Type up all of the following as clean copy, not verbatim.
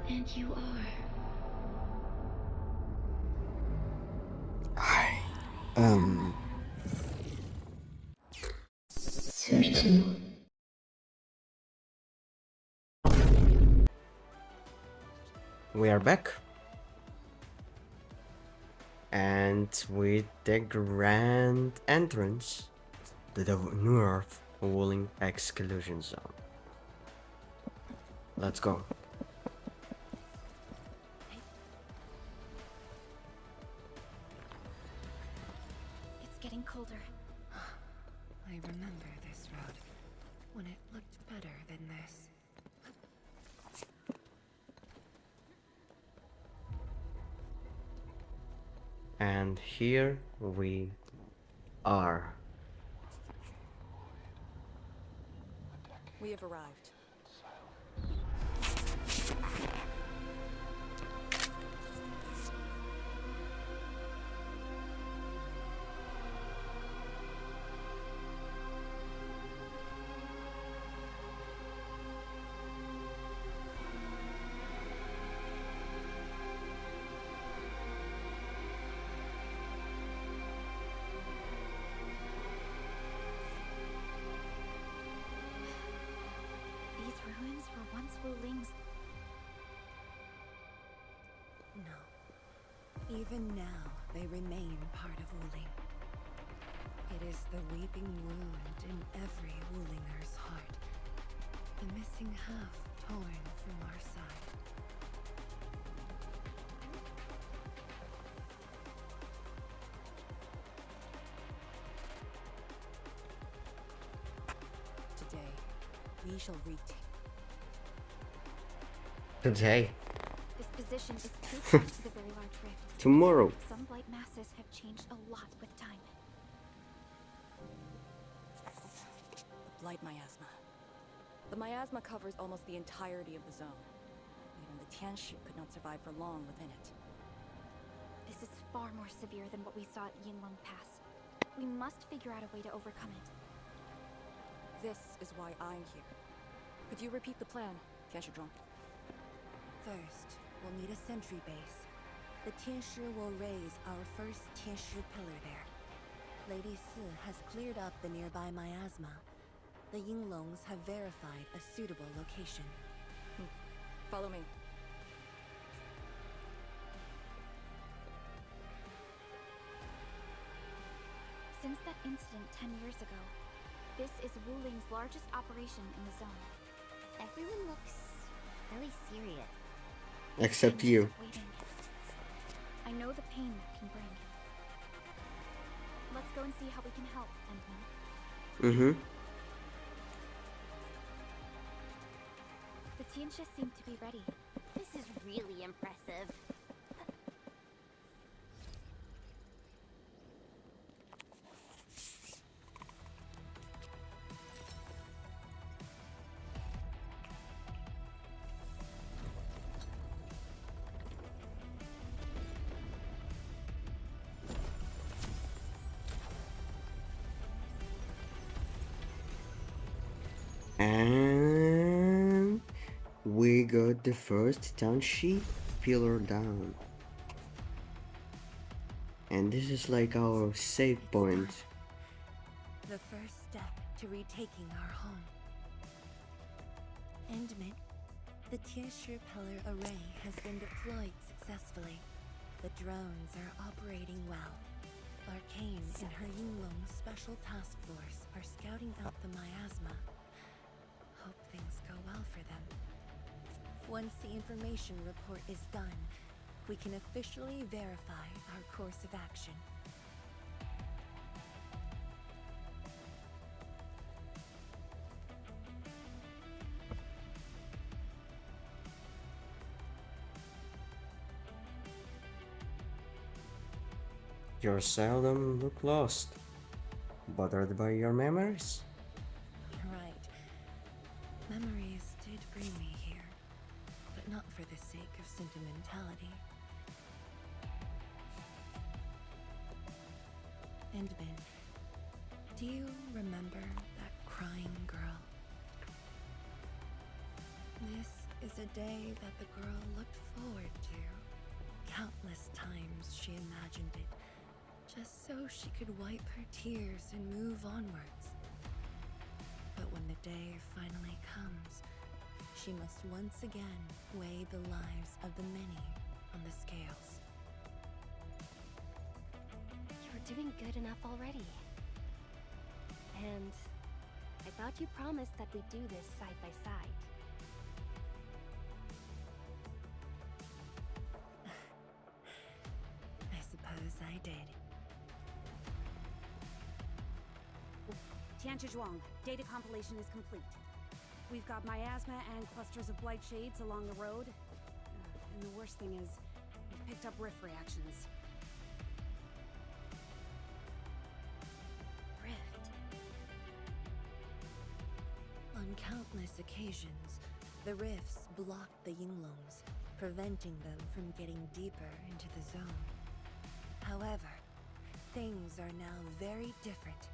And you are. I Certain. we are back, and with the grand entrance to the North Wuling Exclusion Zone. Let's go. It's getting colder. I remember this road, when it looked better than this. And here we are. We have arrived. These ruins were once Wuling's. No. Even now, they remain part of Wuling. It is the weeping wound in every Wulinger's heart. The missing half torn from our side. Today, we shall retake. Today, This position is too close to the very large rift. tomorrow. Some blight masses have changed a lot with time. The Blight Miasma. The miasma covers almost the entirety of the zone. Even the Tianshi could not survive for long within it. This is far more severe than what we saw at Yinlong Pass. We must figure out a way to overcome it. This is why I'm here. Could you repeat the plan, Tianshi? First, we'll need a sentry base. The Tianshi will raise our first Tianshi pillar there. Lady Si has cleared up the nearby miasma. The Yinglongs have verified a suitable location. Follow me. Since that incident 10 years ago, this is Wuling's largest operation in the zone. Everyone looks really serious. Except Changes you. of waiting. I know the pain that can bring. Let's go and see how we can help, Endman. The Tianshi seem to be ready. This is really impressive. And we got the first township pillar down. And this is like our save point. The first step to retaking our home. Endman, the Tianshi pillar array has been deployed successfully. The drones are operating well. Arcane and her Yinglong Special Task Force are scouting out the miasma. Hope things go well for them. Once the information report is done, we can officially verify our course of action. You seldom look lost. Bothered by your memories? Right. Memories did bring me here, but not for the sake of sentimentality. Endman, do you remember that crying girl? This is a day that the girl looked forward to. Countless times she imagined it, just so she could wipe her tears and move onwards. But when the day finally comes, she must once again weigh the lives of the many on the scales. You're doing good enough already. And I thought you promised that we'd do this side by side. I suppose I did. Tianzhuang, data compilation is complete. We've got miasma and clusters of blight shades along the road. And the worst thing is, we've picked up rift reactions. Rift. On countless occasions, the rifts blocked the Yinglongs, preventing them from getting deeper into the zone. However, things are now very different.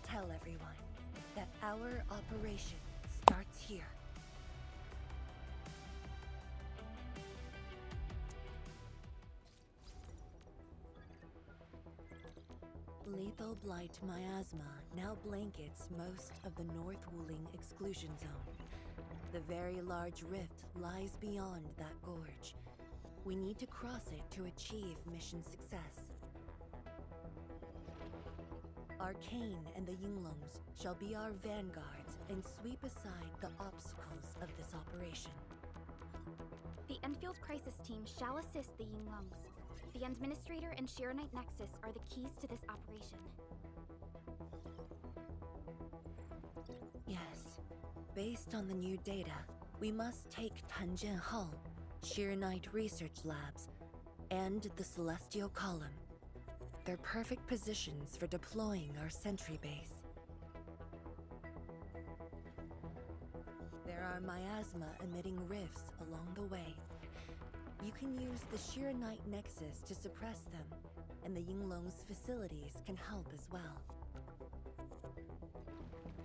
Tell everyone that our operation starts here. Lethal blight miasma now blankets most of the North Wuling Exclusion Zone. The very large rift lies beyond that gorge. We need to cross it to achieve mission success. Arcane and the Yinglongs shall be our vanguards and sweep aside the obstacles of this operation. The Enfield Crisis Team shall assist the Yinglongs. The Administrator and Shironite Nexus are the keys to this operation. Yes. Based on the new data, we must take Tanjian Hull, Shironite Research Labs, and the Celestial Column. They're perfect positions for deploying our sentry base. There are miasma-emitting rifts along the way. You can use the Shironite Nexus to suppress them, and the Yinglong's facilities can help as well.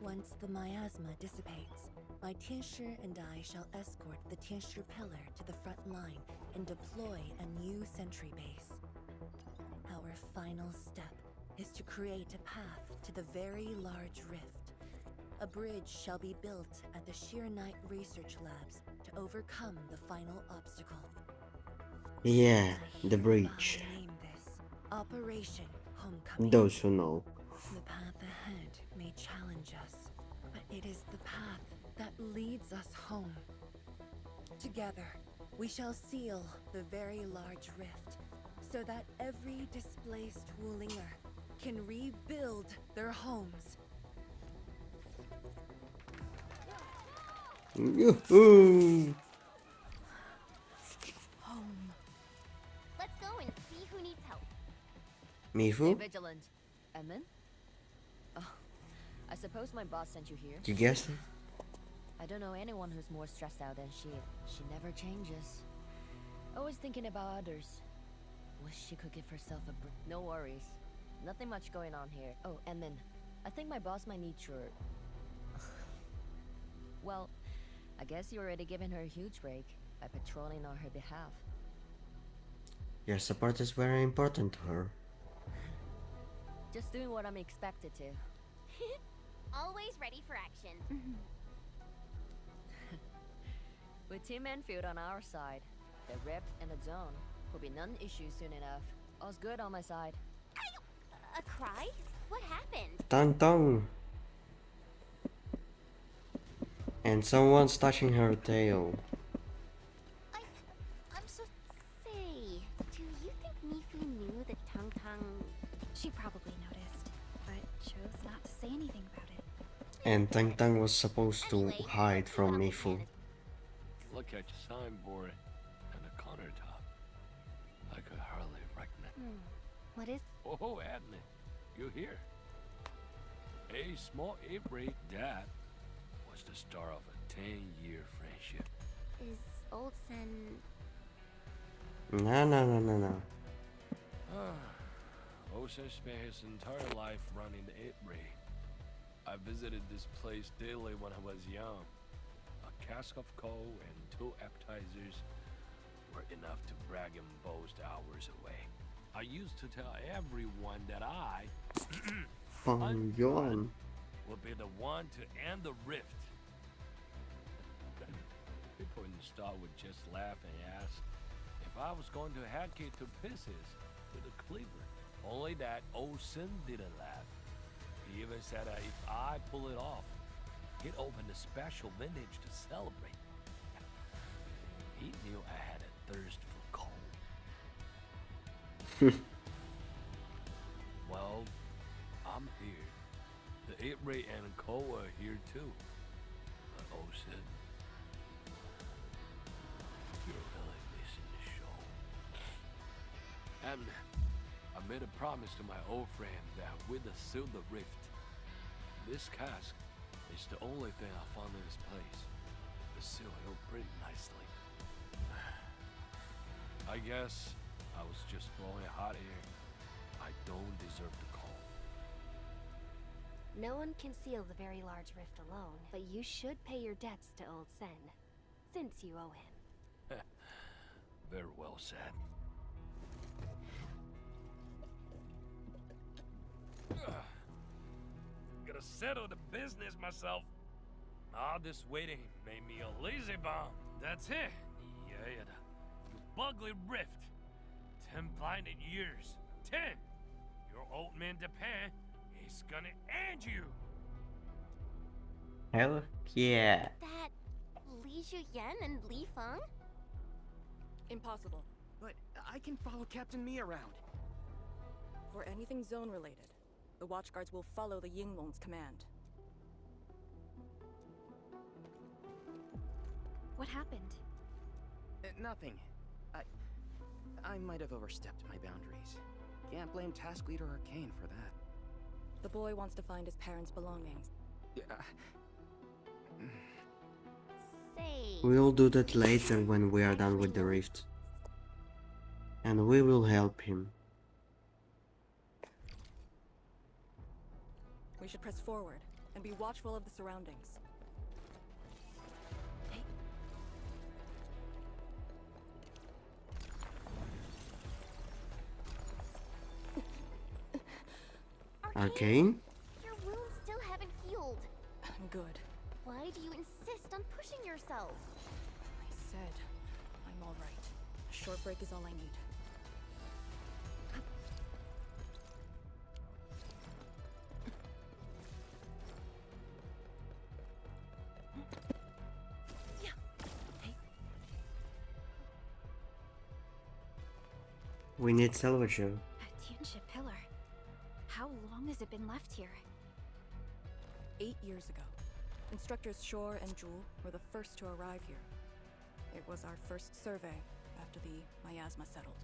Once the miasma dissipates, my Tianshi and I shall escort the Tianshi Pillar to the front line and deploy a new sentry base. Our final step is to create a path to the very large rift. A bridge shall be built at the Shironite Research Labs to overcome the final obstacle. Yeah, I the hereby bridge. name this Operation Homecoming. Those who know. The path ahead may challenge us, but it is the path that leads us home. Together, we shall seal the very large rift, so that every displaced Wulinger can rebuild their homes. Yoo-hoo! Home. Let's go and see who needs help. Stay Mifu? vigilant. And then? Oh, I suppose my boss sent you here. You guessed it? I don't know anyone who's more stressed out than she. She never changes. Always thinking about others. Wish she could give herself a break. No worries. Nothing much going on here. Oh, and then, I think my boss might need your... Well, I guess you already given her a huge break by patrolling on her behalf. Your support is very important to her. Just doing what I'm expected to. Always ready for action. With Team Enfield on our side, the rift and the zone will be non-issue soon enough. All's good on my side. A cry? What happened? Tang Tong! And someone's touching her tail. I'm so... Say, do you think Mifu knew that Tang Tang... She probably noticed, but chose not to say anything about it. And Tang Tang was supposed to Anyway, hide let's see from what Mifu. Look at your signboard and the countertop. I could hardly recognize. What is... Oh, Adney, you here? A small break that was the start of a 10-year friendship. Is Old Sen... No. Osa spent his entire life running the break. I visited this place daily when I was young. A cask of coal and 2 appetizers were enough to brag and boast hours away. I used to tell everyone that I Pangyong. would be the one to end the rift. People in the store would just laugh and ask if I was going to hack it to pieces with a cleaver. Only that old Sin didn't laugh. He even said that if I pull it off, he'd open a special vintage to celebrate. He knew I had a thirst for coal. Well, I'm here. The 8-Ray and coal are here too. But oh, Sin, you're really missing the show. And I made a promise to my old friend that with the seal the rift, this cask is the only thing I found in this place. The seal he'll print nicely. I guess I was just blowing hot air. I don't deserve the call. No one can seal the very large rift alone, but you should pay your debts to Old Sen, since you owe him. Very well said. Gotta settle the business myself. All this waiting made me a lazy bum. That's it. Yeah, you ugly rift. 10 blinded years. 10. Your old man Japan is gonna end you. Hell yeah. That Li Juyen and Li Feng? Impossible. But I can follow Captain Mi around. For anything zone related, the watchguards will follow the Yinglong's command. What happened? Nothing. I might have overstepped my boundaries. Can't blame Task Leader Arcane for that. The boy wants to find his parents' belongings. Say, We'll do that later when we are done with the rift. And we will help him. We should press forward and be watchful of the surroundings. Arcane? your wounds still haven't healed. Good. Why do you insist on pushing yourself? I said I'm all right. A short break is all I need. We need salvager. A Tianxia pillar. How long has it been left here? 8 years ago, instructors Shore and Jewel were the first to arrive here. It was our first survey after the miasma settled.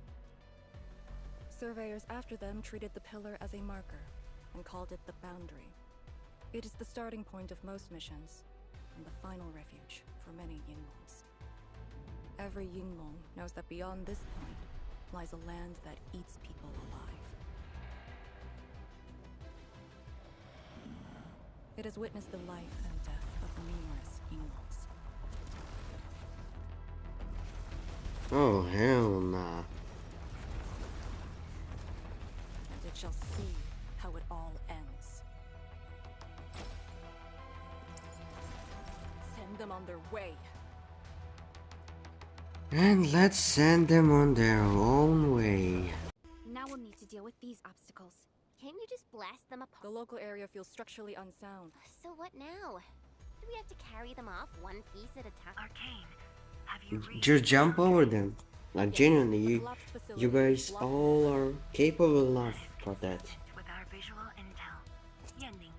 Surveyors after them treated the pillar as a marker and called it the boundary. It is the starting point of most missions and the final refuge for many Yinglongs. Every Yinglong knows that beyond this point lies a land that eats people alive. It has witnessed the life and death of numerous Yinglongs. Oh, hell nah. And it shall see how it all ends. Send them on their way. And let's send them on their own way. Now we'll need to deal with these obstacles. Can't you just blast them apart? The local area feels structurally unsound. So what now? Do we have to carry them off one piece at a time? Arcane, have you Just jump over them. Like genuinely, The you collapsed facility guys blocked all are capable enough for that. with our visual intel? Yending.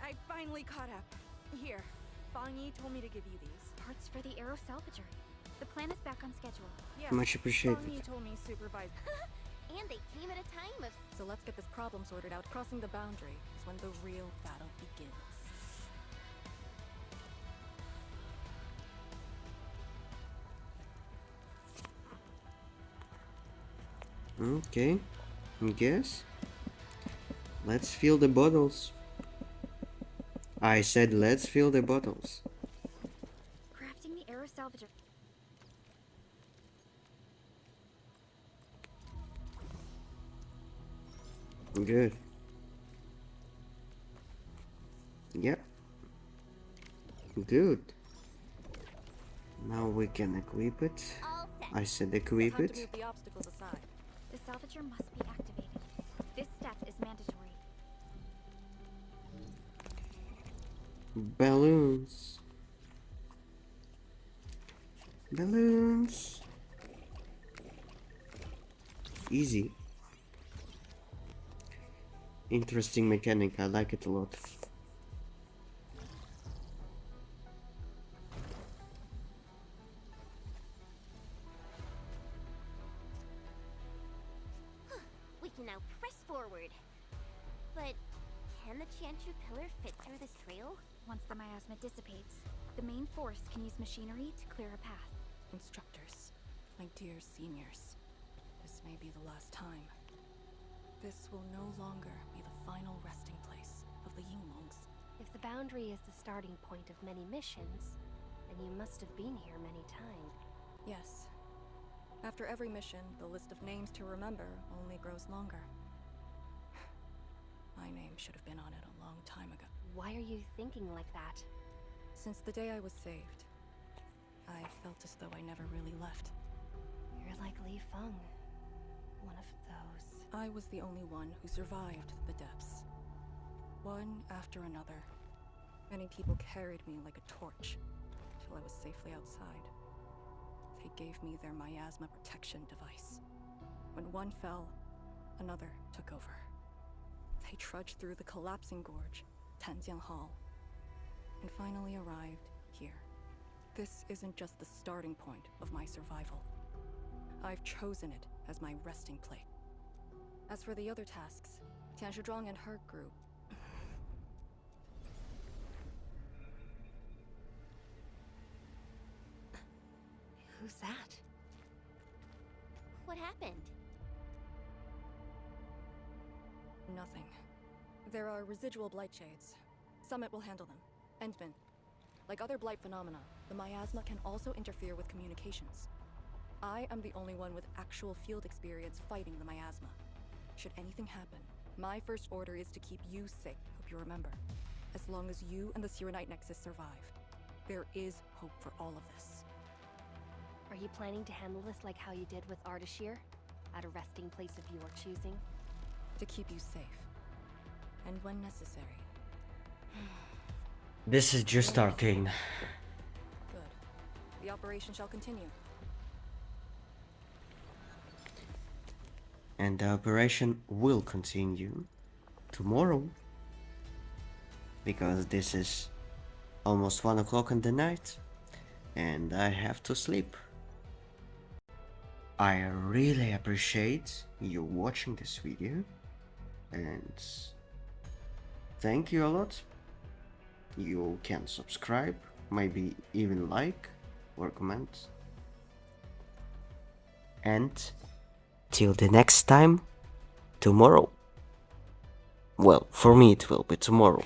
I finally caught up. Here, Fang Yi told me to give you these. Parts for the Aero Salvager. The plan is back on schedule. Yeah, Much appreciated. Fang Yi told me supervise. And they came at a time of... So let's get this problem sorted out. Crossing the boundary is when the real battle begins. Okay, guess. Let's fill the bottles. I said let's fill the bottles. Crafting the aero salvager. Good. Yep. Good. Now we can equip it. All set. I said equip Time to it. move the obstacles aside. The salvager must be activated. This step is mandatory. Balloons. Balloons. Easy. Interesting mechanic. I like it a lot. We can now press forward. But can the Tianshu pillar fit through this trail? Once the miasma dissipates, the main force can use machinery to clear a path. Instructors, my dear seniors, this may be the last time. This will no longer be the final resting place of the Yinglongs. If the boundary is the starting point of many missions, then you must have been here many times. Yes. After every mission, the list of names to remember only grows longer. My name should have been on it a long time ago. Why are you thinking like that? Since the day I was saved, I felt as though I never really left. You're like Li Feng. One of those. I was the only one who survived the depths. One after another. Many people carried me like a torch till I was safely outside. They gave me their miasma protection device. When one fell, another took over. They trudged through the collapsing gorge, Tanjiang Hall, and finally arrived here. This isn't just the starting point of my survival. I've chosen it as my resting place. As for the other tasks, Tian Shizhuang and her group... Who's that? What happened? Nothing. There are residual blight shades. Summit will handle them. Endman. Like other blight phenomena, the miasma can also interfere with communications. I am the only one with actual field experience fighting the miasma. Should anything happen, my first order is to keep you safe, hope you remember. As long as you and the Serenite Nexus survive, there is hope for all of this. Are you planning to handle this like how you did with Ardashir? At a resting place of your choosing? To keep you safe. And when necessary. This is just arcane. Good. The operation shall continue. And the operation will continue tomorrow. Because this is almost 1 o'clock in the night. And I have to sleep. I really appreciate you watching this video. And thank you a lot. You can subscribe, maybe even like or comment. And till the next time, tomorrow. Well, for me it will be tomorrow.